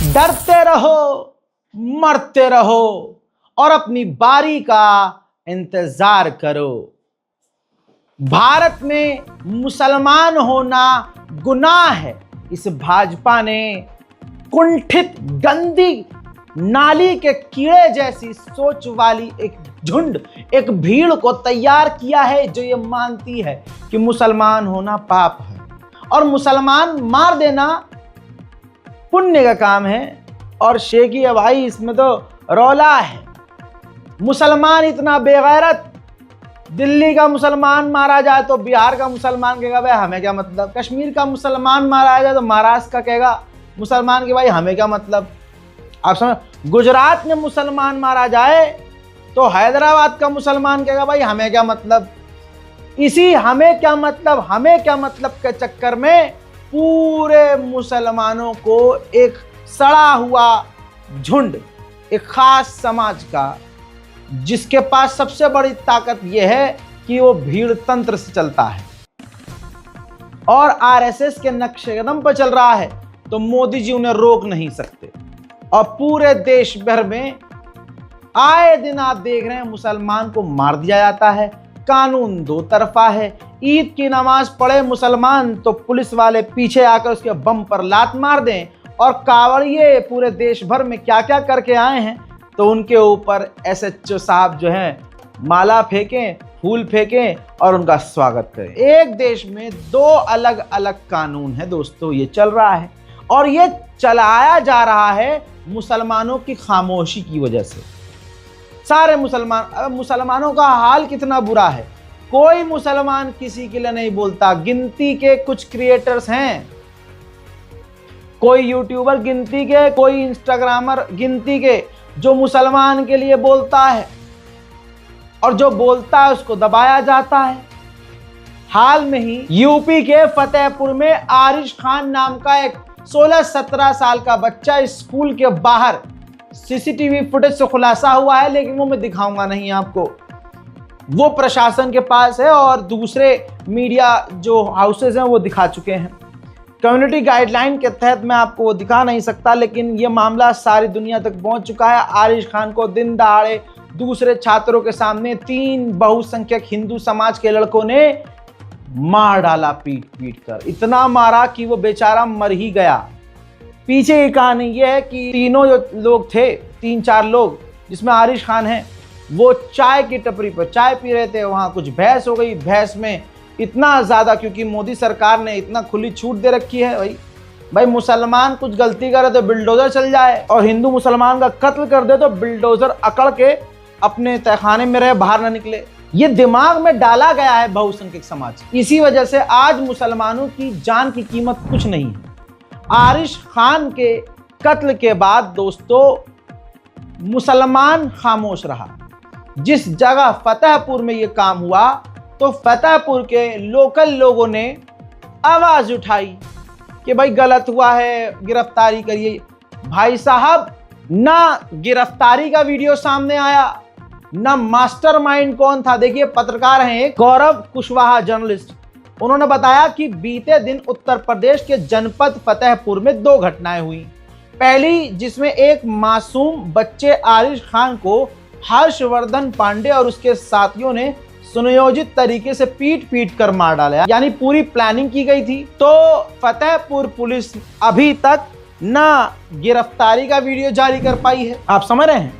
डरते रहो, मरते रहो और अपनी बारी का इंतजार करो। भारत में मुसलमान होना गुनाह है। इस भाजपा ने कुंठित, गंदी, नाली के कीड़े जैसी सोच वाली एक झुंड, एक भीड़ को तैयार किया है जो ये मानती है कि मुसलमान होना पाप है और मुसलमान मार देना पुण्य का काम है। और शेखी है भाई, इसमें तो रौला है। मुसलमान इतना बेगैरत, दिल्ली का मुसलमान मारा जाए तो बिहार का मुसलमान कहेगा भाई हमें क्या मतलब, कश्मीर का मुसलमान मारा जाए तो महाराष्ट्र का कहेगा मुसलमान के भाई हमें क्या मतलब। आप समझ, गुजरात में मुसलमान मारा जाए तो हैदराबाद का मुसलमान कहेगा भाई हमें क्या मतलब। इसी हमें क्या मतलब के चक्कर में पूरे मुसलमानों को एक सड़ा हुआ झुंड, एक खास समाज का, जिसके पास सबसे बड़ी ताकत यह है कि वो भीड़ तंत्र से चलता है और आरएसएस के नक्शे कदम पर चल रहा है, तो मोदी जी उन्हें रोक नहीं सकते। और पूरे देश भर में आए दिन आप देख रहे हैं मुसलमान को मार दिया जाता है। कानून दो तरफा है। ईद की नमाज पढ़े मुसलमान तो पुलिस वाले पीछे आकर उसके बम पर लात मार दें, और कांवड़िए पूरे देश भर में क्या क्या करके आए हैं तो उनके ऊपर एसएचओ साहब जो हैं माला फेंकें, फूल फेंकें और उनका स्वागत करें। एक देश में दो अलग अलग कानून है दोस्तों, ये चल रहा है और ये चलाया जा रहा है मुसलमानों की खामोशी की वजह से। सारे मुसलमानों का हाल कितना बुरा है, कोई मुसलमान किसी के लिए नहीं बोलता। गिनती के कुछ क्रिएटर्स हैं, कोई यूट्यूबर गिनती के, कोई इंस्टाग्रामर गिनती के, जो मुसलमान के लिए बोलता है, और जो बोलता है उसको दबाया जाता है। हाल में ही यूपी के फतेहपुर में आरिश खान नाम का एक 16-17 साल का बच्चा स्कूल के बाहर सीसीटीवी फुटेज से खुलासा हुआ है, लेकिन वो मैं दिखाऊंगा नहीं आपको, वो प्रशासन के पास है और दूसरे मीडिया जो हाउसेज हैं वो दिखा चुके हैं। कम्युनिटी गाइडलाइन के तहत मैं आपको वो दिखा नहीं सकता, लेकिन ये मामला सारी दुनिया तक पहुंच चुका है। आरिश खान को दिन दहाड़े दूसरे छात्रों के सामने 3 बहुसंख्यक हिंदू समाज के लड़कों ने मार डाला, पीट पीट कर इतना मारा कि वो बेचारा मर ही गया। पीछे की कहानी ये है कि तीनों जो लोग थे, 3-4 लोग जिसमें आरिश खान है, वो चाय की टपरी पर चाय पी रहे थे। वहाँ कुछ बहस हो गई, बहस में इतना ज़्यादा, क्योंकि मोदी सरकार ने इतना खुली छूट दे रखी है भाई मुसलमान कुछ गलती करे तो बिल्डोजर चल जाए, और हिंदू मुसलमान का कत्ल कर दे तो बिल्डोजर अकड़ के अपने तहखाने में रहे, बाहर ना निकले। ये दिमाग में डाला गया है बहुसंख्यक समाज। इसी वजह से आज मुसलमानों की जान की कीमत कुछ नहीं है। आरिश खान के कत्ल के बाद दोस्तों मुसलमान खामोश रहा। जिस जगह फतेहपुर में ये काम हुआ तो फतेहपुर के लोकल लोगों ने आवाज उठाई कि भाई गलत हुआ है, गिरफ्तारी करिए। भाई साहब, ना गिरफ्तारी का वीडियो सामने आया, ना मास्टरमाइंड कौन था। देखिए, पत्रकार हैं एक गौरव कुशवाहा, जर्नलिस्ट, उन्होंने बताया कि बीते दिन उत्तर प्रदेश के जनपद फतेहपुर में 2 घटनाएं हुई। पहली, जिसमें एक मासूम बच्चे आरिश खान को हर्षवर्धन पांडे और उसके साथियों ने सुनियोजित तरीके से पीट पीट कर मार डाला, यानी पूरी प्लानिंग की गई थी। तो फतेहपुर पुलिस अभी तक ना गिरफ्तारी का वीडियो जारी कर पाई है, आप समझ रहे हैं,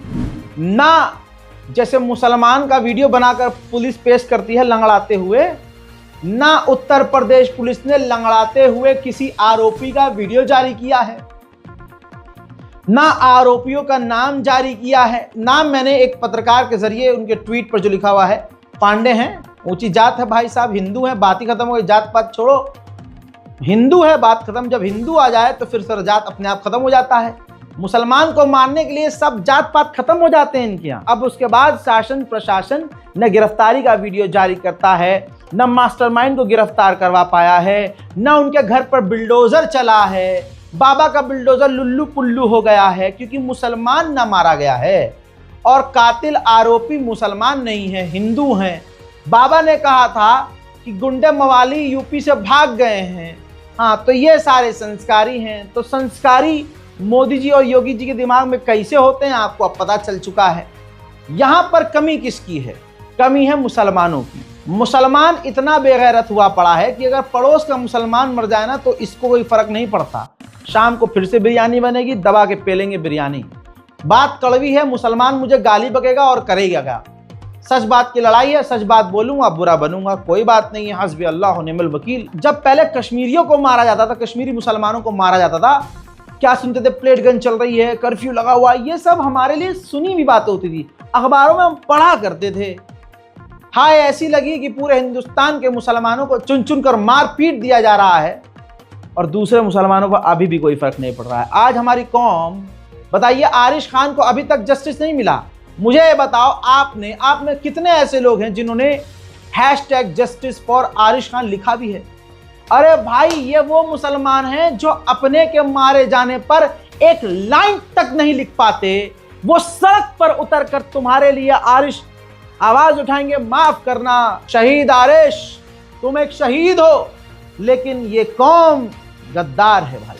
ना जैसे मुसलमान का वीडियो बनाकर पुलिस पेश करती है लंगड़ाते हुए, ना उत्तर प्रदेश पुलिस ने लंगड़ाते हुए किसी आरोपी का वीडियो जारी किया है, ना आरोपियों का नाम जारी किया है। नाम मैंने एक पत्रकार के जरिए उनके ट्वीट पर जो लिखा हुआ है, पांडे हैं, ऊंची जात है भाई साहब, हिंदू हैं, बात ही खत्म हो गई, जात पात छोड़ो, हिंदू है, बात खत्म। जब हिंदू आ जाए तो फिर सर जात अपने आप खत्म हो जाता है। मुसलमान को मारने के लिए सब जात पात खत्म हो जाते हैं इनके यहाँ। अब उसके बाद शासन प्रशासन न गिरफ्तारी का वीडियो जारी करता है, न मास्टरमाइंड को गिरफ्तार करवा पाया है, न उनके घर पर बिल्डोजर चला है। बाबा का बिल्डोजर लुल्लू पुल्लू हो गया है क्योंकि मुसलमान न मारा गया है, और कातिल आरोपी मुसलमान नहीं है, हिंदू हैं। बाबा ने कहा था कि गुंडे मवाली यूपी से भाग गए हैं। हाँ, तो ये सारे संस्कारी हैं। तो संस्कारी मोदी जी और योगी जी के दिमाग में कैसे होते हैं आपको अब पता चल चुका है। यहाँ पर कमी किसकी है? कमी है मुसलमानों की। मुसलमान इतना बेगैरत हुआ पड़ा है कि अगर पड़ोस का मुसलमान मर जाए ना तो इसको कोई फर्क नहीं पड़ता, शाम को फिर से बिरयानी बनेगी, दबा के पेलेंगे बिरयानी। बात कड़वी है, मुसलमान मुझे गाली बकेगा और करेगा क्या? सच बात की लड़ाई है, सच बात बोलूंगा बुरा बनूंगा, कोई बात नहीं है, हस्बी अल्लाह व निअमल वकील। जब पहले कश्मीरियों को मारा जाता था, कश्मीरी मुसलमानों को मारा जाता था, क्या सुनते थे? प्लेट गन चल रही है, कर्फ्यू लगा हुआ है। ये सब हमारे लिए सुनी हुई बातें होती थी, अखबारों में हम पढ़ा करते थे। हाय ऐसी लगी कि पूरे हिंदुस्तान के मुसलमानों को चुन चुन कर मार पीट दिया जा रहा है और दूसरे मुसलमानों को अभी भी कोई फर्क नहीं पड़ रहा है। आज हमारी कौम, बताइए, आरिश खान को अभी तक जस्टिस नहीं मिला। मुझे ये बताओ, आप में कितने ऐसे लोग हैं जिन्होंने #justice for आरिश खान लिखा भी है? अरे भाई, ये वो मुसलमान हैं जो अपने के मारे जाने पर एक लाइन तक नहीं लिख पाते, वो सड़क पर उतर कर तुम्हारे लिए आरिश आवाज उठाएंगे, माफ करना शहीद आरिश, तुम एक शहीद हो। लेकिन ये कौम गद्दार है भाई।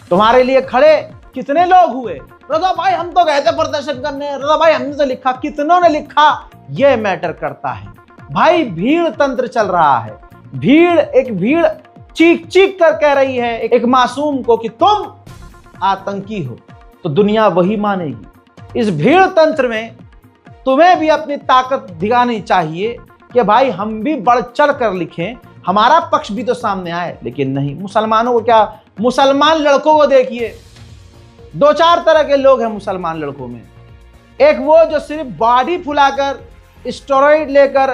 तुम्हारे लिए खड़े कितने लोग हुए? रजा भाई हम तो गए थे प्रदर्शन करने, रजा भाई हमने तो लिखा, कितनों ने लिखा, ये मैटर करता है भाई। भीड़ तंत्र चल रहा है। एक भीड़ चीख चीख कर कह रही है एक मासूम को कि तुम आतंकी हो, तो दुनिया वही मानेगी। इस भीड़ तंत्र में तुम्हें भी अपनी ताकत दिखानी चाहिए कि भाई हम भी बढ़ चढ़ कर लिखें, हमारा पक्ष भी तो सामने आए। लेकिन नहीं, मुसलमानों को क्या, मुसलमान लड़कों को देखिए, 2-4 तरह के लोग हैं मुसलमान लड़कों में। एक वो जो सिर्फ बॉडी फुलाकर, स्टेरॉइड लेकर,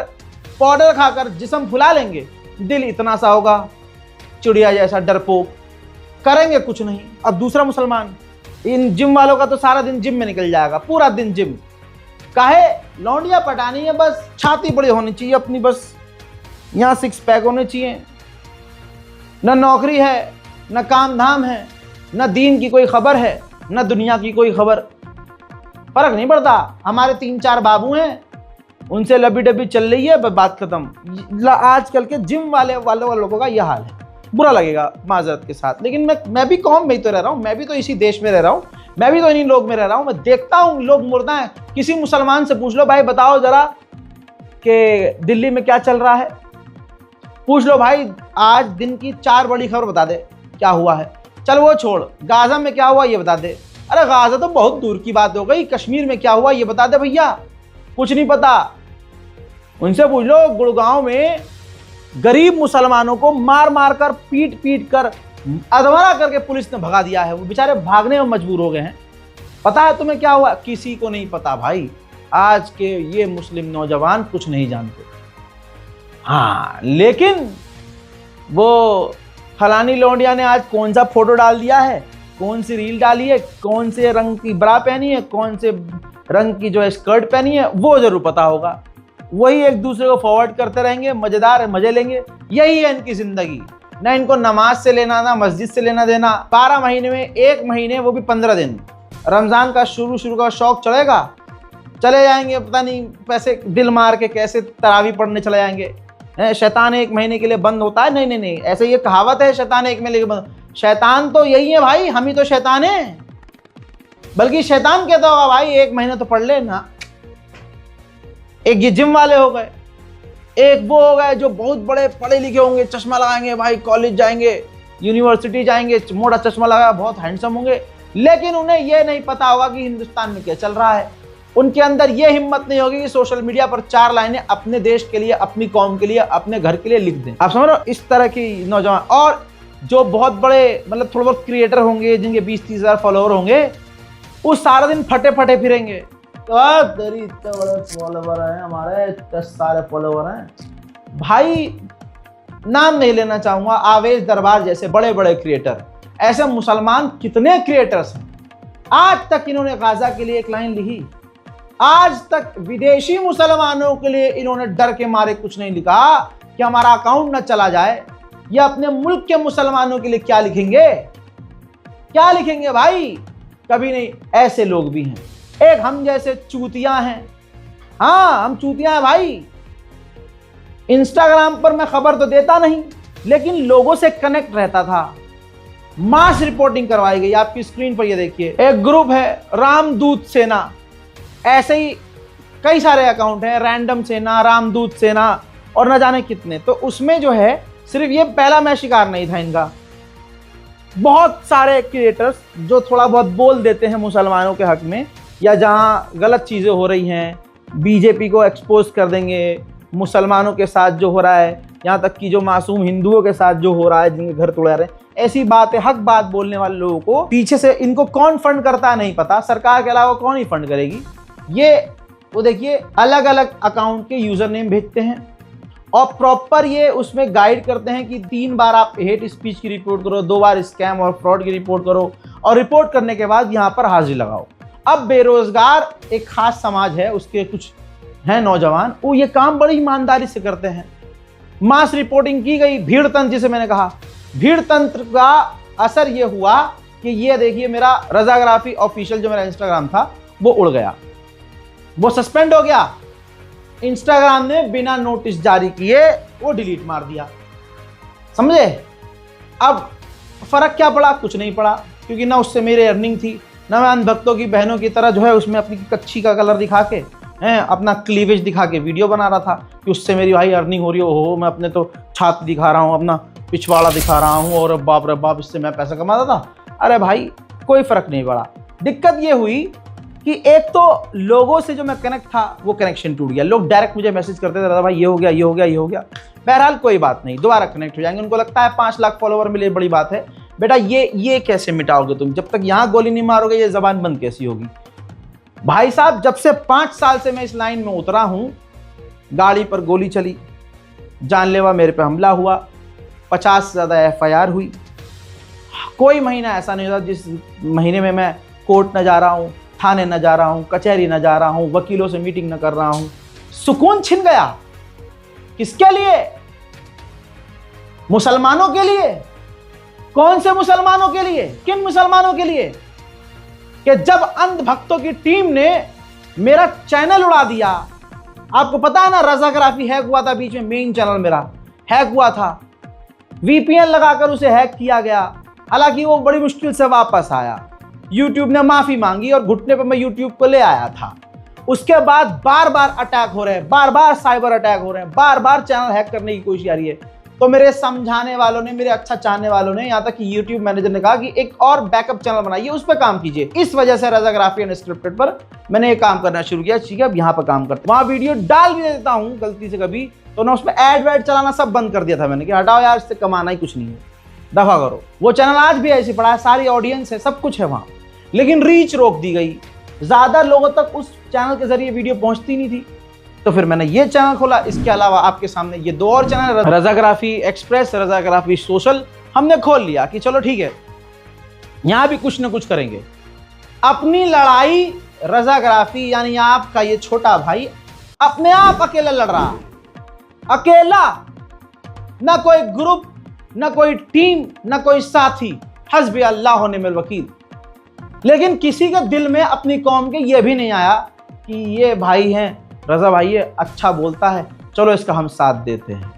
पाउडर खाकर जिस्म फुला लेंगे, दिल इतना सा होगा चिड़िया जैसा डरपोक, करेंगे कुछ नहीं। अब दूसरा मुसलमान, इन जिम वालों का तो सारा दिन जिम में निकल जाएगा, पूरा दिन जिम। काहे? लौंडिया पटानी है, बस छाती बड़ी होनी चाहिए अपनी, बस यहाँ 6 पैक होने चाहिए। न नौकरी है, न काम धाम है, न दीन की कोई खबर है, न दुनिया की कोई खबर। फर्क नहीं पड़ता। हमारे 3-4 बाबू हैं, उनसे लबी डबी चल रही है, बात खत्म। आजकल के जिम वाले लोगों का यह हाल है। बुरा लगेगा माजरत के साथ, लेकिन मैं भी कौम में ही तो रह रहा हूँ, मैं भी तो इसी देश में रह रहा हूँ, मैं भी तो इन्हीं लोग में रह रहा हूँ। मैं देखता हूँ लोग मुर्दा हैं। किसी मुसलमान से पूछ लो, भाई बताओ जरा कि दिल्ली में क्या चल रहा है, पूछ लो भाई आज दिन की 4 बड़ी खबर बता दे क्या हुआ है। चल वो छोड़, गाजा में क्या हुआ ये बता दे। अरे गाजा तो बहुत दूर की बात हो गई, कश्मीर में क्या हुआ ये बता दे भैया, कुछ नहीं पता। उनसे पूछ लो गुड़गांव में गरीब मुसलमानों को मार मार कर, पीट पीट कर, अधमरा करके पुलिस ने भगा दिया है, वो बेचारे भागने में मजबूर हो गए हैं। पता है तुम्हें क्या हुआ? किसी को नहीं पता भाई। आज के ये मुस्लिम नौजवान कुछ नहीं जानते। हाँ, लेकिन वो फलानी लौंडिया ने आज कौन सा फोटो डाल दिया है, कौन सी रील डाली है, कौन से रंग की ब्रा पहनी है, कौन से रंग की जो स्कर्ट पहनी है, वो जरूर पता होगा। वही एक दूसरे को फॉरवर्ड करते रहेंगे, मजेदार मजे लेंगे। यही है इनकी जिंदगी। ना इनको नमाज से लेना, ना मस्जिद से लेना देना। 12 महीने में 1 महीने, वो भी 15 दिन, रमजान का शुरू का शौक चढ़ेगा, चले जाएंगे, पता नहीं पैसे दिल मार के कैसे तरावी पढ़ने चले जाएंगे। शैतान 1 महीने के लिए बंद होता है? नहीं, ऐसे ये कहावत है, शैतान 1 महीने के बंद। शैतान तो यही है भाई, हम ही तो शैतान है। बल्कि शैतान कहता होगा भाई 1 महीने तो पढ़ ले ना। एक ये जिम वाले हो गए, एक वो हो गए जो बहुत बड़े पढ़े लिखे होंगे, चश्मा लगाएंगे भाई, कॉलेज जाएंगे, यूनिवर्सिटी जाएंगे, मोटा चश्मा लगा, बहुत हैंडसम होंगे, लेकिन उन्हें यह नहीं पता होगा कि हिंदुस्तान में क्या चल रहा है। उनके अंदर यह हिम्मत नहीं होगी कि सोशल मीडिया पर 4 लाइनें अपने देश के लिए, अपनी कौम के लिए, अपने घर के लिए लिख दें। आप समझ रहे हो? इस तरह की नौजवान, और जो बहुत बड़े मतलब थोड़े बहुत क्रिएटर होंगे जिनके 20-30 हज़ार फॉलोअर होंगे, वो सारा दिन फटे फटे फिरेंगे। तो तेरी इतने बड़े फॉलोवर हैं हमारे, 10 सारे फॉलोवर हैं भाई। नाम नहीं लेना चाहूंगा, आवेश दरबार जैसे बड़े बड़े क्रिएटर, ऐसे मुसलमान कितने क्रिएटर्स हैं। आज तक इन्होंने गाजा के लिए एक लाइन लिखी? आज तक विदेशी मुसलमानों के लिए इन्होंने डर के मारे कुछ नहीं लिखा कि हमारा अकाउंट न चला जाए। या अपने मुल्क के मुसलमानों के लिए क्या लिखेंगे? क्या लिखेंगे भाई? कभी नहीं। ऐसे लोग भी हैं। एक हम जैसे चूतिया हैं। हाँ, हम चूतिया हैं भाई। इंस्टाग्राम पर मैं खबर तो देता नहीं, लेकिन लोगों से कनेक्ट रहता था। मास रिपोर्टिंग करवाई गई। आपकी स्क्रीन पर ये देखिए, एक ग्रुप है रामदूत सेना, ऐसे ही कई सारे अकाउंट हैं, रैंडम सेना, रामदूत सेना और न जाने कितने। तो उसमें जो है सिर्फ ये पहला मैं शिकार नहीं था इनका, बहुत सारे क्रिएटर्स जो थोड़ा बहुत बोल देते हैं मुसलमानों के हक में, या जहां गलत चीज़ें हो रही हैं, बीजेपी को एक्सपोज कर देंगे, मुसलमानों के साथ जो हो रहा है, यहाँ तक कि जो मासूम हिंदुओं के साथ जो हो रहा है, जिनके घर तोड़ा रहे हैं, ऐसी बातें, हक बात बोलने वाले लोगों को पीछे से इनको कौन फंड करता है नहीं पता, सरकार के अलावा कौन ही फंड करेगी। ये वो देखिए अलग अलग अकाउंट के यूजर नेम भेजते हैं और प्रॉपर ये उसमें गाइड करते हैं कि 3 बार आप हेट स्पीच की रिपोर्ट करो, 2 बार स्कैम और फ्रॉड की रिपोर्ट करो, और रिपोर्ट करने के बाद यहाँ पर हाजिरी लगाओ। अब बेरोजगार एक खास समाज है, उसके कुछ हैं नौजवान, वो ये काम बड़ी ईमानदारी से करते हैं। मास रिपोर्टिंग की गई, भीड़ तंत्र जिसे मैंने कहा, भीड़ तंत्र का असर ये हुआ कि ये देखिए मेरा रजाग्राफी ऑफिशियल जो मेरा इंस्टाग्राम था वो उड़ गया, वो सस्पेंड हो गया। इंस्टाग्राम ने बिना नोटिस जारी किए वो डिलीट मार दिया, समझे। अब फर्क क्या पड़ा? कुछ नहीं पड़ा, क्योंकि ना उससे मेरी अर्निंग थी, ना मैं अंधभक्तों की बहनों की तरह जो है उसमें अपनी कच्ची का कलर दिखा के अपना क्लीवेज दिखा के वीडियो बना रहा था कि उससे मेरी भाई अर्निंग हो रही हो। मैं अपने तो छाती दिखा रहा हूँ, अपना पिछवाड़ा दिखा रहा हूँ, और बाप रे बाप इससे मैं पैसा कमाता था। अरे भाई कोई फर्क नहीं पड़ा। दिक्कत ये हुई कि एक तो लोगों से जो मैं कनेक्ट था वो कनेक्शन टूट गया। लोग डायरेक्ट मुझे मैसेज करते थे, दादा भाई ये हो गया, ये हो गया, ये हो गया। बहरहाल कोई बात नहीं, दोबारा कनेक्ट हो जाएंगे। उनको लगता है 5 लाख फॉलोवर मिले बड़ी बात है। बेटा ये कैसे मिटाओगे तुम? जब तक यहाँ गोली नहीं मारोगे ये जबान बंद कैसी होगी? भाई साहब, जब से 5 साल से मैं इस लाइन में उतरा हूं, गाड़ी पर गोली चली, जानलेवा मेरे पे हमला हुआ, 50 से ज़्यादा FIR हुई। कोई महीना ऐसा नहीं होता जिस महीने में मैं कोर्ट न जा रहा हूँ, थाने न जा रहा हूँ, कचहरी न जा रहा हूँ, वकीलों से मीटिंग न कर रहा हूँ। सुकून छिन गया। किसके लिए? मुसलमानों के लिए। कौन से मुसलमानों के लिए? किन मुसलमानों के लिए? कि जब अंधभक्तों की टीम ने मेरा चैनल उड़ा दिया। आपको पता है ना, रजाग्राफी हैक हुआ था बीच में, मेन चैनल मेरा हैक हुआ था, VPN लगाकर उसे हैक किया गया। हालांकि वो बड़ी मुश्किल से वापस आया, YouTube ने माफी मांगी और घुटने पर मैं YouTube को ले आया था। उसके बाद बार बार अटैक हो रहे हैं, बार बार साइबर अटैक हो रहे हैं, बार बार चैनल हैक करने की कोशिश आ रही है। तो मेरे समझाने वालों ने, मेरे अच्छा चाहने वालों ने, यहाँ तक कि YouTube मैनेजर ने कहा कि एक और बैकअप चैनल बनाइए, उस पर काम कीजिए। इस वजह से रजाग्राफी अनस्क्रिप्टेड पर मैंने ये काम करना शुरू किया। ठीक है, अब यहाँ पर काम करता हूँ, वहाँ वीडियो डाल भी देता हूँ गलती से कभी, तो ना उसमें ऐड वैड चलाना सब बंद कर दिया था मैंने कि हटाओ यार, इससे कमाना ही कुछ नहीं है, दफा करो। वो चैनल आज भी ऐसे पड़ा है, सारी ऑडियंस है, सब कुछ है वहाँ, लेकिन रीच रोक दी गई। ज्यादा लोगों तक उस चैनल के जरिए वीडियो पहुंचती नहीं थी, तो फिर मैंने ये चैनल खोला। इसके अलावा आपके सामने ये 2 और चैनल, रजाग्राफी एक्सप्रेस, रजाग्राफी सोशल, हमने खोल लिया कि चलो ठीक है, यहां भी कुछ ना कुछ करेंगे। अपनी लड़ाई रजाग्राफी यानी आपका ये छोटा भाई अपने आप अकेला लड़ रहा, अकेला, ना कोई ग्रुप, ना कोई टीम, ना कोई साथी, हस्बी अल्लाह व निअमल वकील। लेकिन किसी के दिल में अपनी कौम के ये भी नहीं आया कि ये भाई हैं, रजा भाई ये अच्छा बोलता है, चलो इसका हम साथ देते हैं।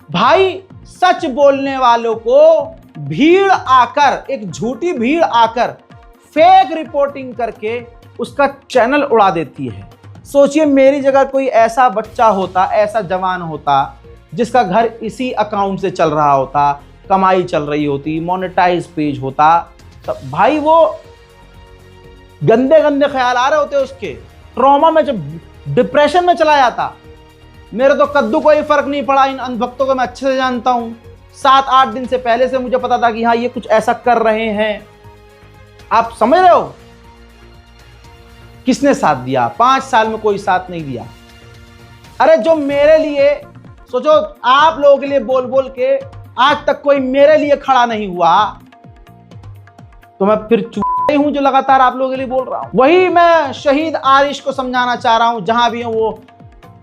भाई सच बोलने वालों को भीड़ आकर, एक झूठी भीड़ आकर फेक रिपोर्टिंग करके उसका चैनल उड़ा देती है। सोचिए मेरी जगह कोई ऐसा बच्चा होता, ऐसा जवान होता जिसका घर इसी अकाउंट से चल रहा होता, कमाई चल रही होती, मोनेटाइज पेज होता, तो भाई वो गंदे गंदे ख्याल आ रहे होते उसके, ट्रॉमा में, जब डिप्रेशन में चला जाता। मेरे तो कद्दू कोई फर्क नहीं पड़ा, इन अंधभक्तों को मैं अच्छे से जानता हूं। 7-8 दिन से पहले से मुझे पता था कि हाँ ये कुछ ऐसा कर रहे हैं। आप समझ रहे हो? किसने साथ दिया? 5 साल में कोई साथ नहीं दिया। अरे जो मेरे लिए, सोचो आप लोगों के लिए बोल बोल के आज तक कोई मेरे लिए खड़ा नहीं हुआ, तो मैं फिर हूं जो लगातार आप लोगों के लिए बोल रहा हूं। वही मैं शहीद आरिश को समझाना चाह रहा हूं, जहां भी वो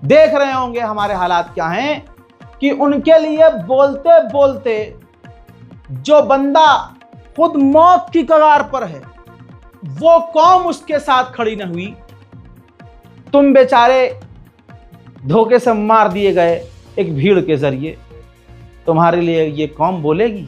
देख रहे होंगे हमारे हालात क्या हैं, कि उनके लिए बोलते बोलते जो बंदा खुद मौत की कगार पर है, वो कौम उसके साथ खड़ी न हुई। तुम बेचारे धोखे से मार दिए गए एक भीड़ के जरिए, तुम्हारे लिए ये कौम बोलेगी?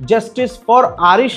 #JusticeForArish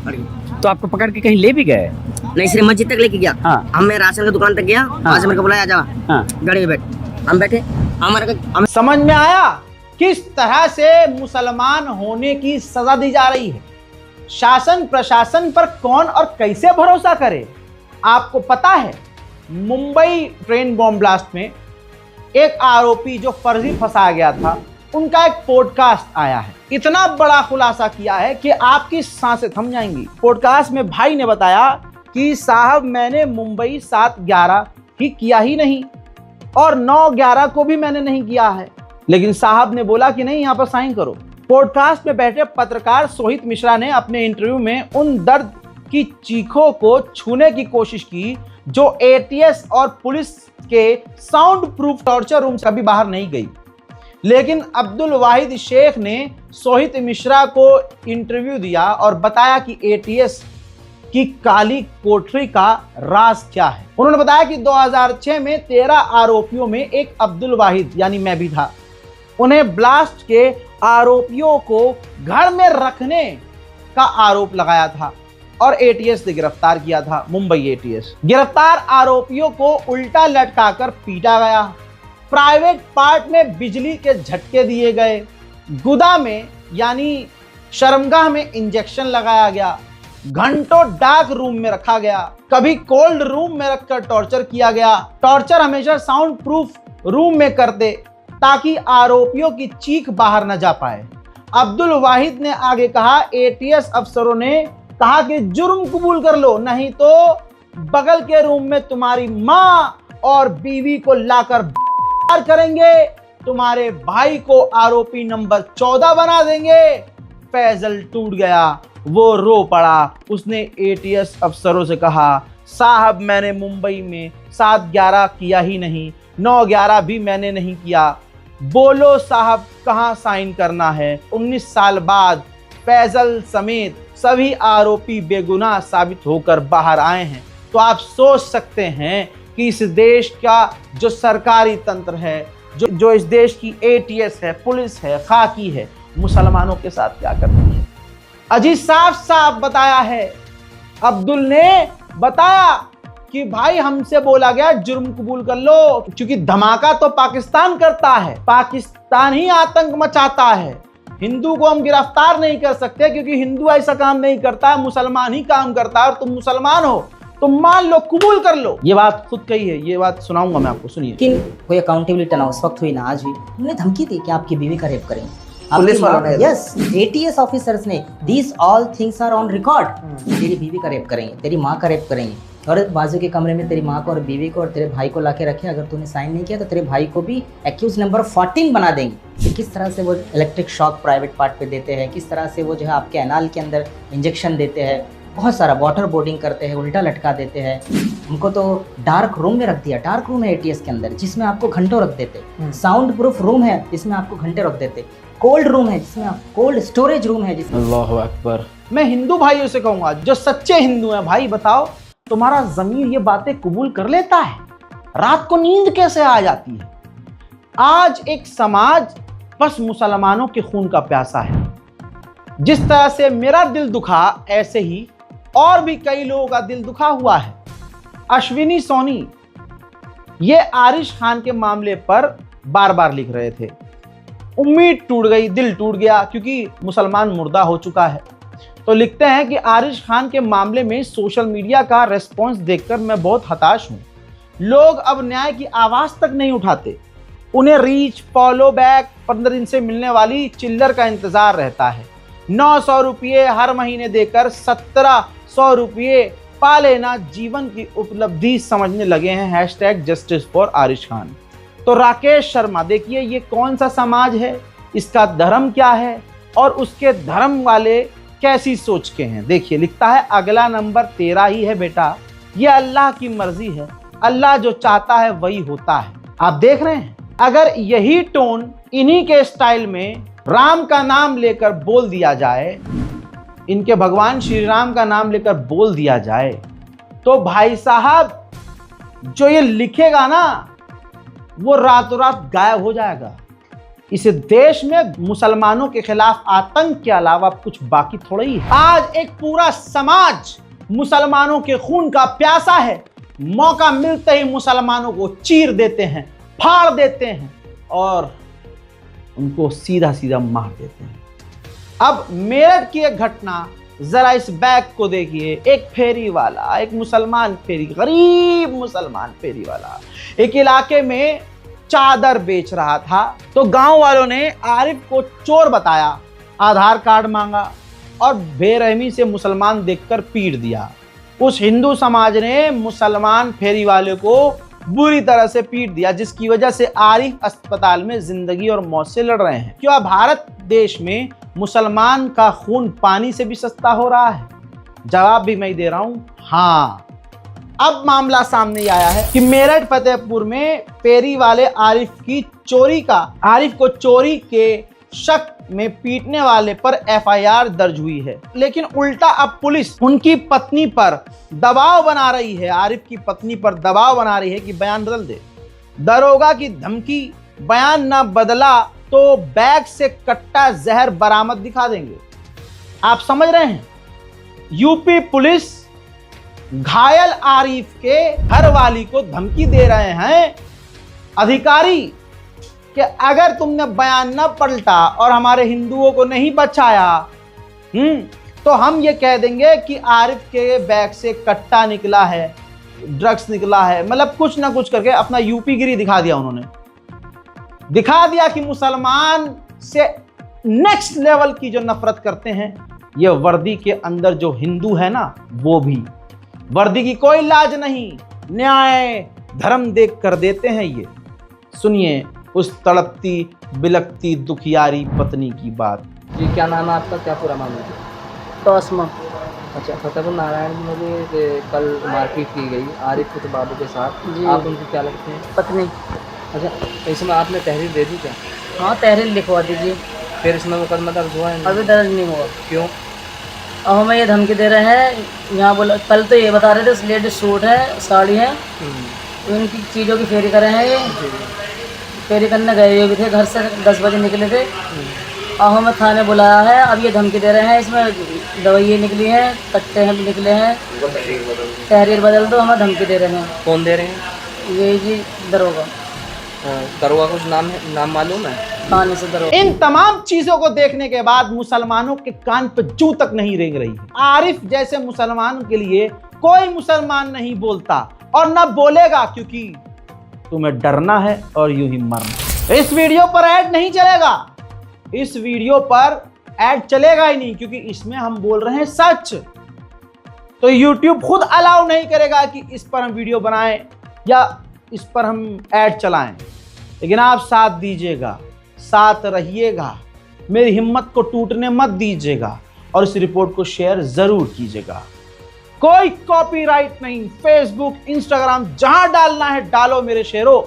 पड़ गई। तो आपको पकड़ के कहीं ले भी गए? नहीं, सिर्फ मस्जिद तक लेके गया। हाँ। हम मैं राशन की दुकान तक गया, वहाँ से मेरे को बुलाया, जा हाँ। गाड़ी में बैठ। हम बैठे, हम समझ में आया किस तरह से मुसलमान होने की सजा दी जा रही है। शासन प्रशासन पर कौन और कैसे भरोसा करे। आपको पता है मुंबई ट्रेन बॉम्ब ब्लास्ट में एक आरोपी जो फर्जी फंसा गया था, उनका एक पॉडकास्ट आया है। इतना बड़ा खुलासा किया है कि आपकी सांसें थम जाएंगी। पॉडकास्ट में भाई ने बताया कि साहब मैंने मुंबई 7/11 ही किया ही नहीं और 9/11 को भी मैंने नहीं किया है, लेकिन साहब ने बोला कि नहीं, यहाँ पर साइन करो। पॉडकास्ट में बैठे पत्रकार सोहित मिश्रा ने अपने इंटरव्यू में उन दर्द की चीखों को छूने की कोशिश की जो एटीएस और पुलिस के साउंड प्रूफ टॉर्चर रूम से कभी बाहर नहीं गई। लेकिन अब्दुल वाहिद शेख ने सोहित मिश्रा को इंटरव्यू दिया और बताया कि एटीएस की काली कोठरी का राज क्या है। उन्होंने बताया कि 2006 में 13 आरोपियों में एक अब्दुल वाहिद यानी मैं भी था। उन्हें ब्लास्ट के आरोपियों को घर में रखने का आरोप लगाया था और एटीएस ने गिरफ्तार किया था। मुंबई एटीएस गिरफ्तार आरोपियों को उल्टा लटकाकर पीटा गया, प्राइवेट पार्ट में बिजली के झटके दिए गए, गुदा में यानी शर्मगाह में इंजेक्शन लगाया गया, घंटों डार्क रूम में रखा गया, कभी कोल्ड रूम में रखकर टॉर्चर किया गया। टॉर्चर हमेशा साउंड प्रूफ रूम में करते ताकि आरोपियों की चीख बाहर न जा पाए। अब्दुल वाहिद ने आगे कहा, एटीएस अफसरों ने कहा कि जुर्म कबूल कर लो, नहीं तो बगल के रूम में तुम्हारी माँ और बीवी को लाकर करेंगे, तुम्हारे भाई को आरोपी नंबर 14 बना देंगे। फैजल टूट गया, वो रो पड़ा। उसने एटीएस अफसरों से कहा, साहब मैंने मुंबई में 7/11 किया ही नहीं, 9/11 भी मैंने नहीं किया, बोलो साहब कहां साइन करना है। 19 साल बाद फैजल समेत सभी आरोपी बेगुनाह साबित होकर बाहर आए हैं। तो आप सोच सकते हैं कि इस देश का जो सरकारी तंत्र है, जो इस देश की एटीएस है, पुलिस है, खाकी है, मुसलमानों के साथ क्या करती है। अजी साफ साफ बताया है, अब्दुल ने बताया कि भाई हमसे बोला गया जुर्म कबूल कर लो, क्योंकि धमाका तो पाकिस्तान करता है, पाकिस्तान ही आतंक मचाता है। हिंदू को हम गिरफ्तार नहीं कर सकते क्योंकि हिंदू ऐसा काम नहीं करता है, मुसलमान ही काम करता है। और तुम मुसलमान हो तो मान लो, कबूल कर लो। ये बात खुद कही है, ये बात सुनाऊंगा मैं आपको, सुनिए। लेकिन कोई अकाउंटेबिलिटी ना उस वक्त हुई ना आज हुई। उन्होंने धमकी दी कि आपकी बीवी का रेप करेंगे। पुलिस वालों ने? यस, एटीएस ऑफिसर्स ने, these all things are on record. तेरी बीवी का रेप करेंगे, तेरी माँ का रेप करेंगे, और बाजू के कमरे में तेरी माँ को और बीवी को और तेरे भाई को लाके रखे, अगर तूने साइन नहीं किया तो तेरे भाई को भी एक्यूज नंबर 14 बना देंगे। तो किस तरह से वो इलेक्ट्रिक शॉक प्राइवेट पार्ट पे देते हैं, किस तरह से वो जो है आपके एनाल के अंदर इंजेक्शन देते हैं, बहुत सारा वाटर बोर्डिंग करते हैं, उल्टा लटका देते हैं। हमको तो डार्क रूम में रख दिया। डार्क रूम है एटीएस के अंदर जिसमें आपको घंटों रख देते। साउंड प्रूफ रूम है जिसमें आपको घंटे रख देते। कोल्ड रूम है जिसमें आप, कोल्ड स्टोरेज रूम है जिसमें। अल्लाहु अकबर। मैं हिंदू भाइयों से कहूंगा, जो सच्चे हिंदू हैं, भाई बताओ तुम्हारा ज़मीर ये बातें कबूल कर लेता है? रात को नींद कैसे आ जाती है? आज एक समाज बस मुसलमानों के खून का प्यासा है। जिस तरह से मेरा दिल दुखा, ऐसे ही और भी कई लोगों का दिल दुखा हुआ है। अश्विनी सोनी ये आरिश खान के मामले पर बार बार लिख रहे थे। उम्मीद टूट गई, दिल टूट गया, क्योंकि मुसलमान मुर्दा हो चुका है। तो लिखते हैं कि आरिश खान के मामले में सोशल मीडिया का रेस्पॉन्स देखकर मैं बहुत हताश हूँ। लोग अब न्याय की आवाज़ तक नहीं उठाते। उन्हें रीच, फॉलो बैक, 15 दिन से मिलने वाली चिल्लर का इंतज़ार रहता है। 900 रुपये हर महीने देकर 1700 रुपये पा लेना जीवन की उपलब्धि समझने लगे हैं। Hashtag justice for Aarish Khan. तो राकेश शर्मा, देखिए ये कौन सा समाज है, इसका धर्म क्या है और उसके धर्म वाले कैसी सोच के हैं। देखिए लिखता है, अगला नंबर तेरा ही है बेटा, ये अल्लाह की मर्जी है, अल्लाह जो चाहता है वही होता है। आप देख रहे हैं, अगर यही टोन इन्हीं के स्टाइल में राम का नाम लेकर बोल दिया जाए, इनके भगवान श्री राम का नाम लेकर बोल दिया जाए, तो भाई साहब जो ये लिखेगा ना, वो रातों रात गायब हो जाएगा। इस देश में मुसलमानों के खिलाफ आतंक के अलावा कुछ बाकी थोड़ा ही है। आज एक पूरा समाज मुसलमानों के खून का प्यासा है। मौका मिलते ही मुसलमानों को चीर देते हैं, फाड़ देते हैं और उनको सीधा सीधा मार देते हैं। अब मेरठ की एक घटना, जरा इस बैग को देखिए। एक फेरी वाला, एक मुसलमान फेरी, गरीब मुसलमान फेरी वाला एक इलाके में चादर बेच रहा था, तो गांव वालों ने आरिफ को चोर बताया, आधार कार्ड मांगा और बेरहमी से मुसलमान देखकर पीट दिया। उस हिंदू समाज ने मुसलमान फेरी वाले को बुरी तरह से पीट दिया, जिसकी वजह से आरिफ अस्पताल में जिंदगी और मौत से लड़ रहे हैं। क्या भारत देश में मुसलमान का खून पानी से भी सस्ता हो रहा है? जवाब भी मैं दे रहा हूं, हाँ। अब मामला सामने आया है कि मेरठ फतेहपुर में फेरी वाले आरिफ को चोरी के शक में पीटने वाले पर एफआईआर दर्ज हुई है। लेकिन उल्टा अब पुलिस उनकी पत्नी पर दबाव बना रही है, आरिफ की पत्नी पर दबाव बना रही है कि बयान बदल दे। दरोगा की धमकी, बयान न बदला तो बैग से कट्टा जहर बरामद दिखा देंगे। आप समझ रहे हैं? यूपी पुलिस घायल आरिफ के घरवाली को धमकी दे रहे हैं अधिकारी कि अगर तुमने बयान न पलटा और हमारे हिंदुओं को नहीं बचाया तो हम ये कह देंगे कि आरिफ के बैग से कट्टा निकला है, ड्रग्स निकला है। मतलब कुछ ना कुछ करके अपना यूपी गिरी दिखा दिया उन्होंने। दिखा दिया कि मुसलमान से नेक्स्ट लेवल की जो नफरत करते हैं, ये वर्दी के अंदर जो हिंदू है ना, वो भी वर्दी की कोई लाज नहीं, न्याय धर्म देख कर देते हैं ये। सुनिए उस तड़पती बिलखती दुखियारी पत्नी की बात। जी, क्या नाम है आपका? क्या पूरा मामला है? तोस्मा। अच्छा, फतेहपुर नारायण में कल मारपीट की गई आरिफ के बाबू के साथ। जी। आप उनकी क्या लगते हैं? पत्नी। अच्छा, इसमें आपने तहरीर दे दी क्या? हाँ, तहरीर लिखवा दीजिए। फिर इसमें मुकदमा दर्ज हुआ है? अभी दर्ज नहीं हुआ। क्यों? अब हमें ये धमकी दे रहे हैं। यहाँ बोला, कल तो ये बता रहे थे लेडीज सूट है, साड़ी है, तो इनकी चीज़ों की फेरी कर रहे हैं। ये फेरी करने गए हुए भी थे, घर से 10 बजे निकले थे। अब हमें थाने बुलाया है। अब ये धमकी दे रहे हैं, इसमें दवाइयाँ निकली हैं, कट्टे हैं निकले हैं, तहरीर बदल दो, हमें धमकी दे रहे हैं। कौन दे रहे हैं? ये जी दरोगा। दरोगा कुछ नाम मालूम है? थाने से दरोगा। इन तमाम चीजों को देखने के बाद मुसलमानों के कान पे जू तक नहीं रेंग रही है। आरिफ जैसे मुसलमानों के लिए कोई मुसलमान नहीं बोलता और न बोलेगा, क्योंकि तुम्हें डरना है और यूं ही मरना। इस वीडियो पर ऐड नहीं चलेगा, इस वीडियो पर ऐड चलेगा ही नहीं, क्योंकि इसमें हम बोल रहे हैं सच। तो YouTube खुद अलाउ नहीं करेगा कि इस पर हम वीडियो बनाएं या इस पर हम ऐड चलाएं। लेकिन आप साथ दीजिएगा, साथ रहिएगा, मेरी हिम्मत को टूटने मत दीजिएगा और इस रिपोर्ट को शेयर जरूर कीजिएगा। कोई कॉपीराइट नहीं, फेसबुक, इंस्टाग्राम, जहां डालना है डालो मेरे शेरों,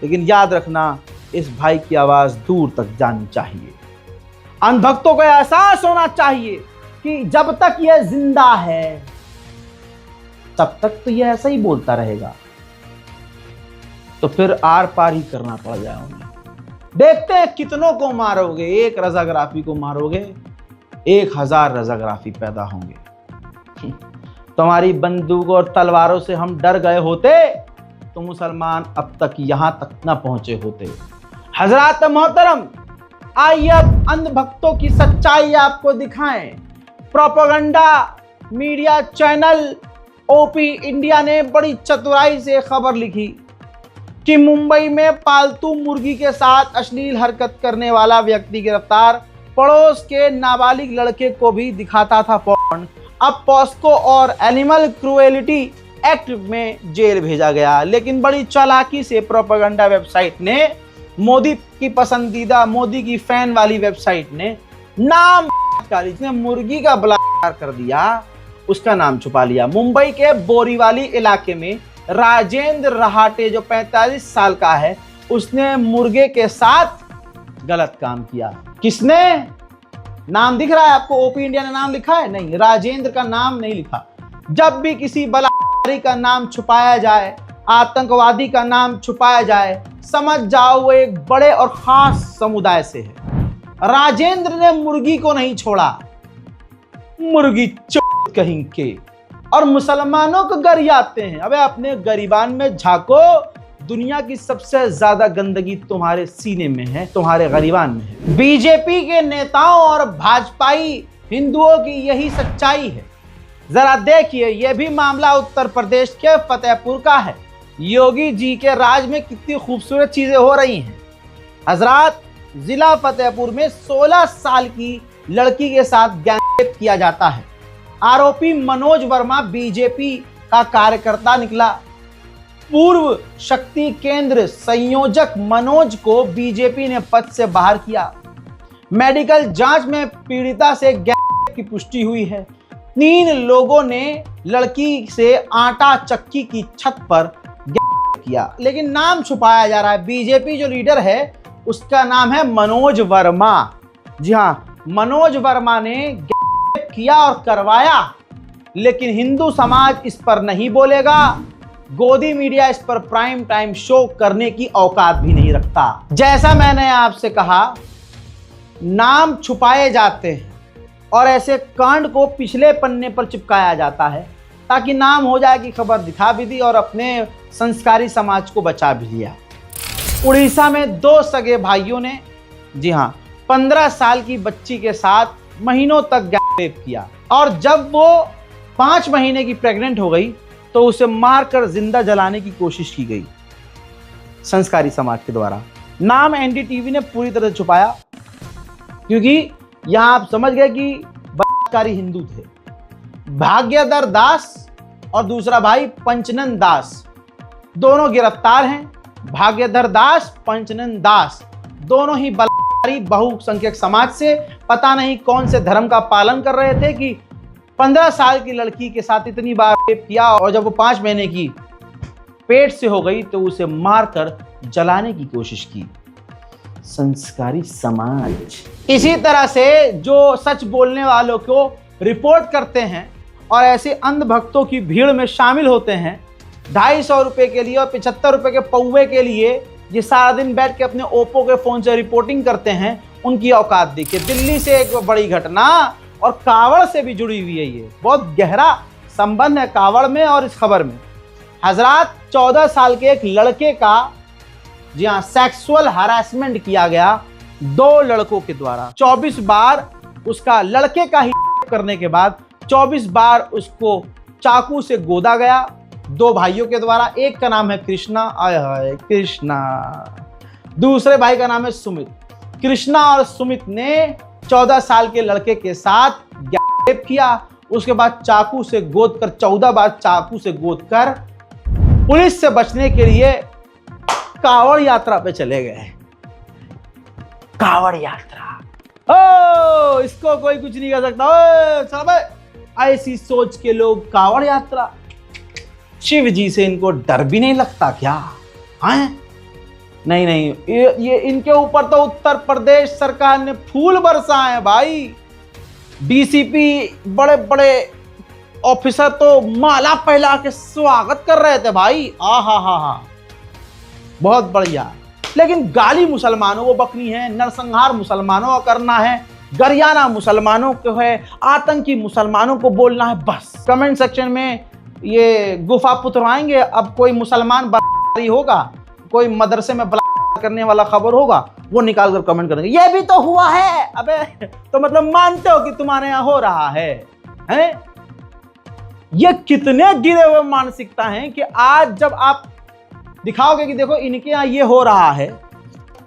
लेकिन याद रखना इस भाई की आवाज दूर तक जानी चाहिए। अंधभक्तों को एहसास होना चाहिए कि जब तक यह जिंदा है तब तक तो यह ऐसा ही बोलता रहेगा, तो फिर आर पार ही करना पड़ जाएगा। देखते हैं कितनों को मारोगे। एक रजाग्राफी को मारोगे, 1000 रजाग्राफी पैदा होंगे। तुम्हारी बंदूक और तलवारों से हम डर गए होते तो मुसलमान अब तक यहां तक न पहुंचे होते। हजरात मोहतरम, आइए अब अंधभक्तों की सच्चाई आपको दिखाएं। Propaganda media channel OP India ने बड़ी चतुराई से खबर लिखी कि मुंबई में पालतू मुर्गी के साथ अश्लील हरकत करने वाला व्यक्ति गिरफ्तार। पड़ोस के नाबालिग लड़के को भी दिखाता था पोर्न। अब पॉस्को और एनिमल क्रूएलिटी एक्ट में जेल भेजा गया। लेकिन बड़ी चालाकी से प्रोपेगेंडा वेबसाइट ने, मोदी की पसंदीदा, मोदी की फैन वाली वेबसाइट ने नाम जिसने मुर्गी का बलात्कार कर दिया उसका नाम छुपा लिया। मुंबई के बोरीवाली इलाके में राजेंद्र रहाटे जो 45 साल का है, उसने मुर्गे के साथ गलत काम किया। किसने? नाम दिख रहा है आपको? ओपी इंडिया ने नाम लिखा है? नहीं, राजेंद्र का नाम नहीं लिखा। जब भी किसी बलात्कारी का नाम छुपाया जाए, आतंकवादी का नाम छुपाया जाए, समझ जाओ वो एक बड़े और खास समुदाय से है। राजेंद्र ने मुर्गी को नहीं छोड़ा, मुर्गी चोट कहीं के, और मुसलमानों को गरियाते हैं। अबे अपने गरीबान में झांको, दुनिया की सबसे ज्यादा गंदगी तुम्हारे सीने में है, तुम्हारे गरीबान में है। बीजेपी के नेताओं और भाजपाई हिंदुओं की यही सच्चाई है। जरा देखिए, यह भी मामला उत्तर प्रदेश के फतेहपुर का है। योगी जी के राज में कितनी खूबसूरत चीजें हो रही हैं। हजरात, जिला फतेहपुर में 16 साल की लड़की के साथ गैंगरेप किया जाता है। आरोपी मनोज वर्मा बीजेपी का कार्यकर्ता निकला। पूर्व शक्ति केंद्र संयोजक मनोज को बीजेपी ने पद से बाहर किया। मेडिकल जांच में पीड़िता से गैंगरेप की पुष्टि हुई है। 3 लोगों ने लड़की से आटा चक्की की छत पर गैंगरेप किया, लेकिन नाम छुपाया जा रहा है। बीजेपी जो लीडर है उसका नाम है मनोज वर्मा। जी हाँ, मनोज वर्मा ने गैंगरेप किया और करवाया, लेकिन हिंदू समाज इस पर नहीं बोलेगा। गोदी मीडिया इस पर प्राइम टाइम शो करने की औकात भी नहीं रखता। जैसा मैंने आपसे कहा, नाम छुपाए जाते हैं और ऐसे कांड को पिछले पन्ने पर चिपकाया जाता है ताकि नाम हो जाए कि खबर दिखा भी दी और अपने संस्कारी समाज को बचा भी लिया। उड़ीसा में 2 सगे भाइयों ने, जी हाँ, 15 साल की बच्ची के साथ महीनों तक गैंगरेप किया, और जब वो 5 महीने की प्रेग्नेंट हो गई तो उसे मारकर जिंदा जलाने की कोशिश की गई संस्कारी समाज के द्वारा। नाम एनडीटीवी ने पूरी तरह छुपाया, क्योंकि यहां आप समझ गए कि बलात्कारी हिंदू थे। भाग्यधर दास और दूसरा भाई पंचनंद दास दोनों गिरफ्तार हैं। भाग्यधर दास, पंचनंद दास दोनों ही बलात्कारी बहुसंख्यक समाज से पता नहीं कौन से धर्म का पालन कर रहे थे कि 15 साल की लड़की के साथ इतनी बार रेप किया, और जब वो 5 महीने की पेट से हो गई तो उसे मारकर जलाने की कोशिश की। संस्कारी समाज इसी तरह से जो सच बोलने वालों को रिपोर्ट करते हैं और ऐसे अंधभक्तों की भीड़ में शामिल होते हैं, 250 रुपए के लिए और 75 रुपए के पौवे के लिए ये सारा दिन बैठ के अपने ओप्पो के फोन से रिपोर्टिंग करते हैं, उनकी औकात देखिए। दिल्ली से एक बड़ी घटना और कावड़ से भी जुड़ी हुई है। ये बहुत गहरा संबंध है कावड़ में और इस खबर में। हजरात, 14 साल के एक लड़के का, जी हाँ, सेक्सुअल हरासमेंट किया गया 2 लड़कों के द्वारा। 24 बार उसका लड़के का ही करने के बाद 24 बार उसको चाकू से गोदा गया 2 भाइयों के द्वारा। एक का नाम है कृष्णा, आय हाय कृष्णा, दूसरे भाई का नाम है सुमित। कृष्णा और सुमित ने 14 साल के लड़के के साथ गैंगरेप किया। उसके बाद चाकू से गोद कर 14 बार चाकू से गोद कर पुलिस से बचने के लिए कावड़ यात्रा पे चले गए। कावड़ यात्रा, ओ इसको कोई कुछ नहीं कर सकता। ओ चल बे, ऐसी सोच के लोग कावड़ यात्रा। शिव जी से इनको डर भी नहीं लगता क्या? हैं? नहीं नहीं, ये इनके ऊपर तो उत्तर प्रदेश सरकार ने फूल बरसाए हैं भाई। डीसीपी, बड़े बड़े ऑफिसर तो माला फैला के स्वागत कर रहे थे भाई। हा, बहुत बढ़िया। लेकिन गाली मुसलमानों को बकनी है, नरसंहार मुसलमानों को करना है, गरियाना मुसलमानों को है, आतंकी मुसलमानों को बोलना है, बस। कमेंट सेक्शन में ये गुफा पुतवाएंगे। अब कोई मुसलमान बलात्कारी होगा, कोई मदरसे में बलात्कार करने वाला खबर होगा, वो निकाल कर कमेंट करेंगे ये भी तो हुआ है। अबे तो मतलब मानते हो कि तुम्हारे यहाँ हो रहा है, हैं? ये कितने गिरे हुए मानसिकता हैं कि आज जब आप दिखाओगे कि देखो इनके यहाँ ये हो रहा है,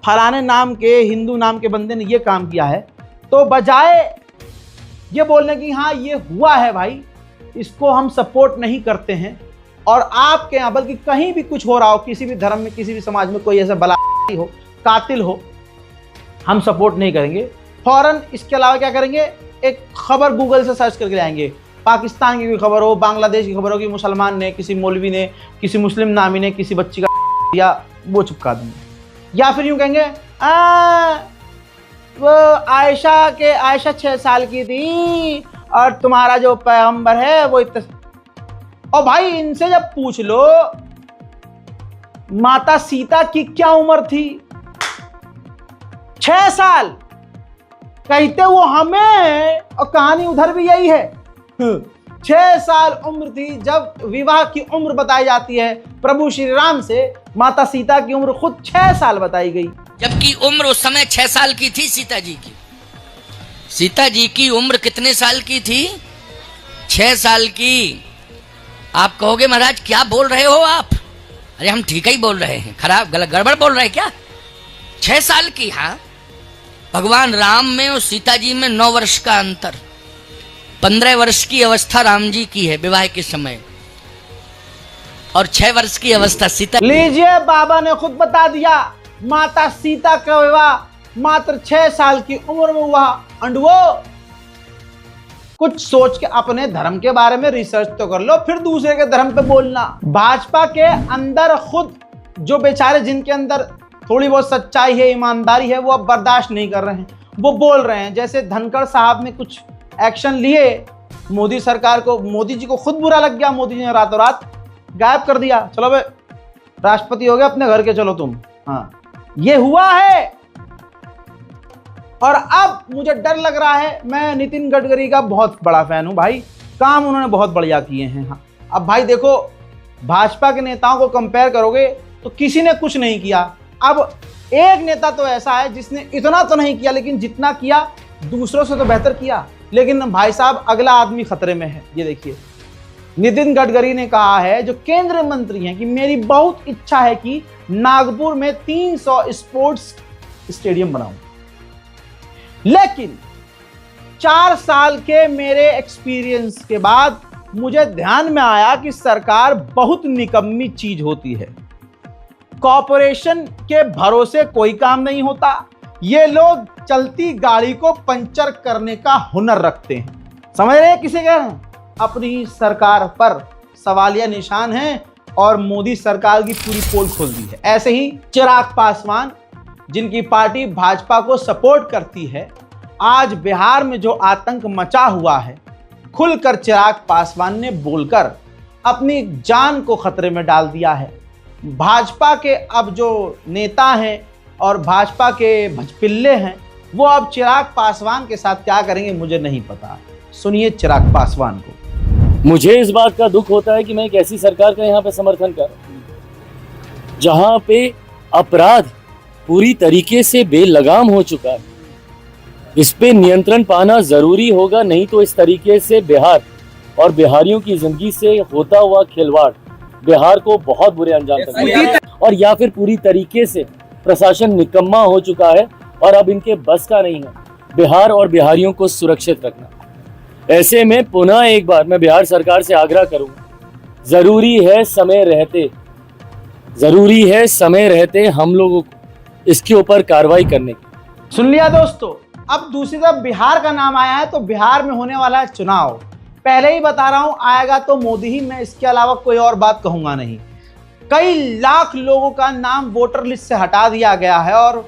फलाने नाम के हिंदू नाम के बंदे ने ये काम किया है, तो बजाय ये बोलने की हाँ ये हुआ है भाई, इसको हम सपोर्ट नहीं करते हैं, और आपके यहाँ बल्कि कहीं भी कुछ हो रहा हो, किसी भी धर्म में, किसी भी समाज में कोई ऐसा बलात्कारी हो, कातिल हो, हम सपोर्ट नहीं करेंगे। फौरन इसके अलावा क्या करेंगे, एक खबर गूगल से सर्च करके लाएंगे। पाकिस्तान की कोई खबर हो, बांग्लादेश की खबर हो कि मुसलमान ने, किसी मौलवी ने, किसी मुस्लिम नामी ने किसी बच्ची का या वो चिपका देंगे। या फिर यूं कहेंगे वो आयशा 6 साल की थी और तुम्हारा जो पैगंबर है वो और भाई इनसे जब पूछ लो, माता सीता की क्या उम्र थी? 6 साल। कहते वो हमें, और कहानी उधर भी यही है। 6 साल उम्र थी जब विवाह की उम्र बताई जाती है प्रभु श्री राम से, माता सीता की उम्र खुद 6 साल बताई गई। जबकि उम्र उस समय 6 साल की थी सीता जी की। सीता जी की उम्र कितने साल की थी? 6 साल की। आप कहोगे महाराज क्या बोल रहे हो आप? अरे हम ठीक ही बोल रहे हैं, खराब गलत गड़बड़ बोल रहे हैं क्या? 6 साल की। हाँ, भगवान राम में और सीता जी में 9 वर्ष का अंतर। 15 वर्ष की अवस्था राम जी की है विवाह के समय, और 6 वर्ष की अवस्था सीता। लीजिए, बाबा ने खुद बता दिया, माता सीता का विवाह मात्र 6 साल की उम्र में हुआ। अंडवो, कुछ सोच के अपने धर्म के बारे में रिसर्च तो कर लो, फिर दूसरे के धर्म पे बोलना। भाजपा के अंदर खुद जो बेचारे, जिनके अंदर थोड़ी बहुत सच्चाई है, ईमानदारी है, वो अब बर्दाश्त नहीं कर रहे हैं, वो बोल रहे हैं। जैसे धनखड़ साहब ने कुछ एक्शन लिए मोदी सरकार को, मोदी जी को खुद बुरा लग गया, मोदी जी ने रातों रात गायब कर दिया। चलो भाई, राष्ट्रपति हो गए, अपने घर के चलो तुम। हाँ, ये हुआ है। और अब मुझे डर लग रहा है, मैं नितिन गडकरी का बहुत बड़ा फैन हूं भाई, काम उन्होंने बहुत बढ़िया किए हैं। हाँ, अब भाई देखो, भाजपा के नेताओं को कंपेयर करोगे तो किसी ने कुछ नहीं किया। अब एक नेता तो ऐसा है जिसने इतना तो नहीं किया, लेकिन जितना किया दूसरों से तो बेहतर किया। लेकिन भाई साहब, अगला आदमी खतरे में है। ये देखिए, नितिन गडकरी ने कहा है, जो केंद्रीय मंत्री हैं, कि मेरी बहुत इच्छा है कि नागपुर में 300 स्पोर्ट्स स्टेडियम बनाऊं। लेकिन 4 साल के मेरे एक्सपीरियंस के बाद मुझे ध्यान में आया कि सरकार बहुत निकम्मी चीज होती है। कॉर्पोरेशन के भरोसे कोई काम नहीं होता। ये लोग चलती गाड़ी को पंचर करने का हुनर रखते हैं। समझ रहे हैं किसे कह रहे हैं? अपनी सरकार पर सवालिया निशान है और मोदी सरकार की पूरी पोल खोल दी है। ऐसे ही चिराग पासवान, जिनकी पार्टी भाजपा को सपोर्ट करती है, आज बिहार में जो आतंक मचा हुआ है, खुलकर चिराग पासवान ने बोलकर अपनी जान को खतरे में डाल दिया है। भाजपा के अब जो नेता हैं और भाजपा के भजपिल्ले हैं, वो अब चिराग पासवान के साथ क्या करेंगे मुझे नहीं पता। सुनिए चिराग पासवान को। मुझे इस बात का दुख होता है कि मैं एक ऐसी सरकार का यहाँ पे समर्थन कर रहा हूँ जहाँ पे अपराध पूरी तरीके से बेलगाम हो चुका है। इस पे नियंत्रण पाना जरूरी होगा, नहीं तो इस तरीके से बिहार और बिहारियों की जिंदगी से होता हुआ खिलवाड़ बिहार को बहुत बुरे अंजाम तक, और या फिर पूरी तरीके से प्रशासन निकम्मा हो चुका है और अब इनके बस का नहीं है बिहार और बिहारियों को सुरक्षित रखना। ऐसे में पुनः एक बार मैं बिहार सरकार से आग्रह करूंगा, जरूरी है समय रहते हम लोगों को इसके ऊपर कार्रवाई करने की। सुन लिया दोस्तों। अब दूसरी तरफ बिहार का नाम आया है, तो बिहार में होने वाला है चुनाव। पहले ही बता रहा हूं, आएगा तो मोदी ही, मैं इसके अलावा कोई और बात कहूंगा नहीं। कई लाख लोगों का नाम वोटर लिस्ट से हटा दिया गया है और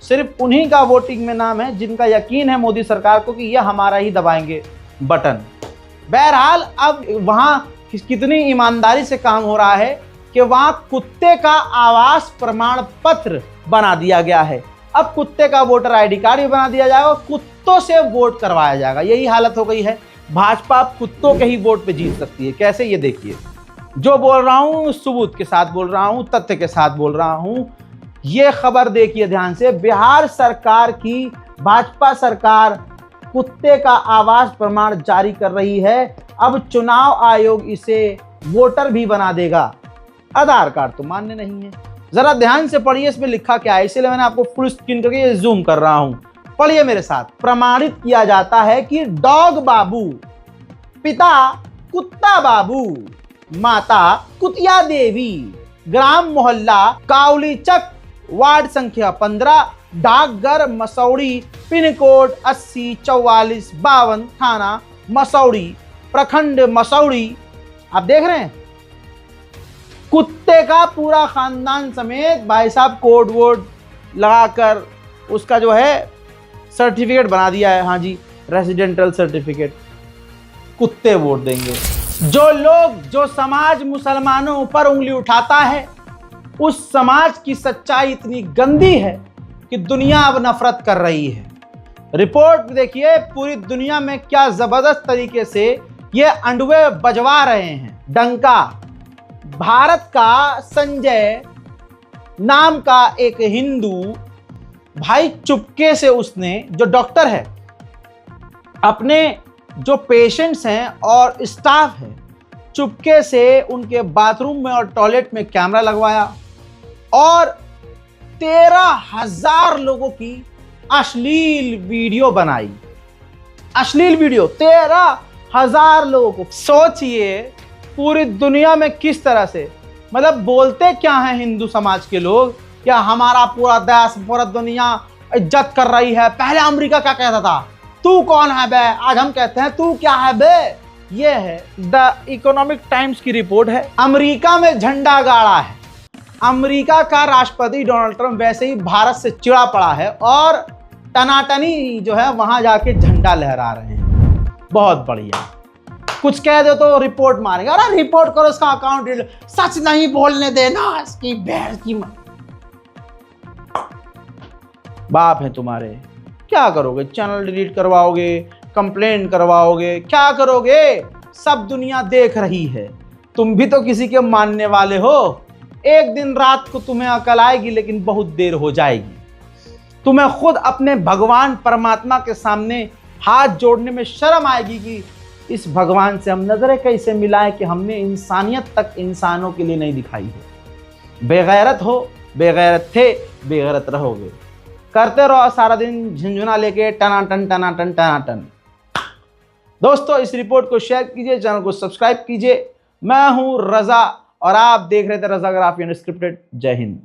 सिर्फ उन्हीं का वोटिंग में नाम है जिनका यकीन है मोदी सरकार को कि यह हमारा ही दबाएंगे बटन। बहरहाल, अब वहां कितनी ईमानदारी से काम हो रहा है कि वहां कुत्ते का आवास प्रमाण पत्र बना दिया गया है। अब कुत्ते का वोटर आईडी कार्ड भी बना दिया जाएगा, कुत्तों से वोट करवाया जाएगा। यही हालत हो गई है। भाजपा कुत्तों के ही वोट पे जीत सकती है। कैसे, ये देखिए। जो बोल रहा हूं सबूत के साथ बोल रहा हूं, तथ्य के साथ बोल रहा हूं। ये खबर देखिए ध्यान से। बिहार सरकार की भाजपा सरकार कुत्ते का आवास प्रमाण जारी कर रही है। अब चुनाव आयोग इसे वोटर भी बना देगा। आधार कार्ड तो मान्य नहीं है। जरा ध्यान से पढ़िए इसमें लिखा क्या है, इसलिए मैंने आपको फुल स्क्रीन करके ये जूम कर रहा हूं। पढ़िए मेरे साथ। प्रमाणित किया जाता है कि डॉग बाबू, पिता कुत्ता बाबू, माता कुतिया देवी, ग्राम मोहल्ला काउलीचक, वार्ड संख्या 15, डाकघर मसौड़ी, पिन कोड 804452, थाना मसौड़ी, प्रखंड मसौड़ी। आप देख रहे हैं, कुत्ते का पूरा खानदान समेत भाई साहब कोड वोड लगाकर उसका जो है सर्टिफिकेट बना दिया है। हाँ जी, रेजिडेंटल सर्टिफिकेट। कुत्ते वोट देंगे। जो लोग, जो समाज मुसलमानों पर उंगली उठाता है, उस समाज की सच्चाई इतनी गंदी है कि दुनिया अब नफरत कर रही है। रिपोर्ट देखिए पूरी दुनिया में क्या जबरदस्त तरीके से ये अंडवे बजवा रहे हैं डंका। भारत का संजय नाम का एक हिंदू भाई चुपके से उसने, जो डॉक्टर है, अपने जो पेशेंट्स हैं और स्टाफ है, चुपके से उनके बाथरूम में और टॉयलेट में कैमरा लगवाया और 13,000 लोगों की अश्लील वीडियो बनाई। अश्लील वीडियो 13,000 लोगों को। सोचिए पूरी दुनिया में किस तरह से, मतलब बोलते क्या हैं हिंदू समाज के लोग, क्या हमारा पूरा देश पूरा दुनिया इज्जत कर रही है। पहले अमेरिका क्या कहता था, तू कौन है बे, आज हम कहते हैं तू क्या है बे। ये है द इकोनॉमिक टाइम्स की रिपोर्ट है। अमेरिका में झंडा गाड़ा है। अमेरिका का राष्ट्रपति डोनाल्ड ट्रंप वैसे ही भारत से चिढ़ा पड़ा है और टनाटनी जो है वहां जाके झंडा लहरा रहे हैं। बहुत बढ़िया। कुछ कह दो तो रिपोर्ट मारेंगे, अरे रिपोर्ट करो, इसका अकाउंट डिलीट, सच नहीं बोलने देना, इसकी बहन की बाप है तुम्हारे। क्या करोगे, चैनल डिलीट करवाओगे, कंप्लेंट करवाओगे, क्या करोगे? सब दुनिया देख रही है। तुम भी तो किसी के मानने वाले हो। एक दिन रात को तुम्हें अकल आएगी लेकिन बहुत देर हो जाएगी। तुम्हें खुद अपने भगवान परमात्मा के सामने हाथ जोड़ने में शर्म आएगी कि इस भगवान से हम नजरें कैसे मिलाएं कि हमने इंसानियत तक इंसानों के लिए नहीं दिखाई है। बेगैरत हो, बेगैरत थे, बेगैरत रहोगे। करते रहो सारा दिन झुंझुना लेके टनाटन टनाटन टनाटन। दोस्तों इस रिपोर्ट को शेयर कीजिए, चैनल को सब्सक्राइब कीजिए। मैं हूं रजा और आप देख रहे थे रजाग्राफी अनस्क्रिप्टेड। जय हिंद।